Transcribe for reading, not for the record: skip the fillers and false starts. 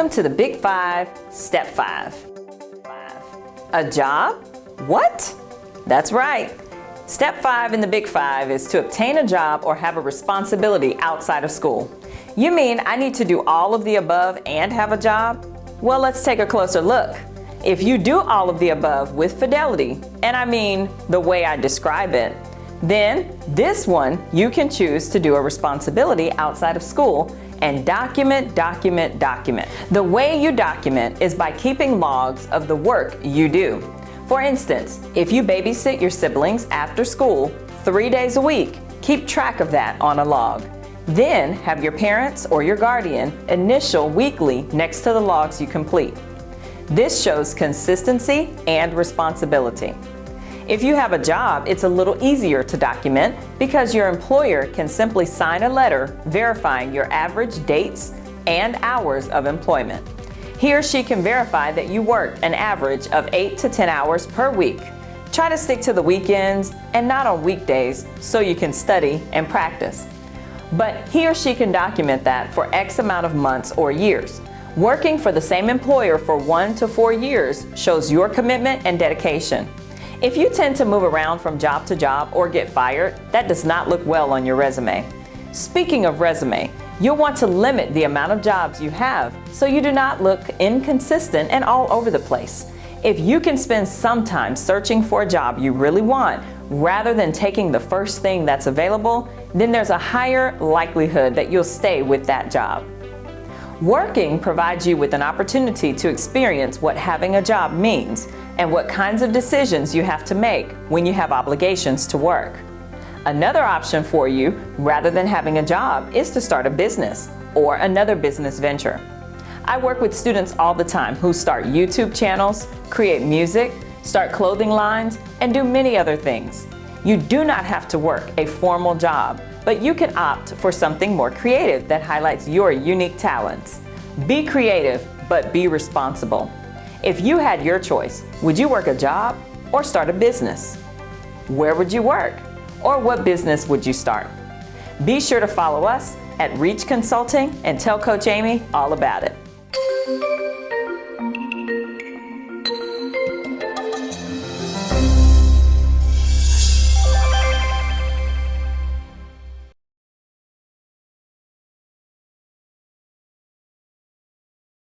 Welcome to the Big 5, Step 5. A job? What? That's right. Step 5 in the Big 5 is to obtain a job or have a responsibility outside of school. You mean I need to do all of the above and have a job? Well, let's take a closer look. If you do all of the above with fidelity, and I mean the way I describe it, then this one you can choose to do a responsibility outside of school and document. The way you document is by keeping logs of the work you do. For instance, if you babysit your siblings after school 3 days a week, keep track of that on a log. Then have your parents or your guardian initial weekly next to the logs you complete. This shows consistency and responsibility. If you have a job, it's a little easier to document because your employer can simply sign a letter verifying your average dates and hours of employment. He or she can verify that you work an average of 8 to 10 hours per week. Try to stick to the weekends and not on weekdays so you can study and practice. But he or she can document that for X amount of months or years. Working for the same employer for 1 to 4 years shows your commitment and dedication. If you tend to move around from job to job or get fired, that does not look well on your resume. Speaking of resume, you'll want to limit the amount of jobs you have so you do not look inconsistent and all over the place. If you can spend some time searching for a job you really want rather than taking the first thing that's available, then there's a higher likelihood that you'll stay with that job. Working provides you with an opportunity to experience what having a job means and what kinds of decisions you have to make when you have obligations to work. Another option for you, rather than having a job, is to start a business or another business venture. I work with students all the time who start YouTube channels, create music, start clothing lines, and do many other things. You do not have to work a formal job, but you can opt for something more creative that highlights your unique talents. Be creative, but be responsible. If you had your choice, would you work a job or start a business? Where would you work? Or what business would you start? Be sure to follow us at Reach Consulting and tell Coach Amy all about it.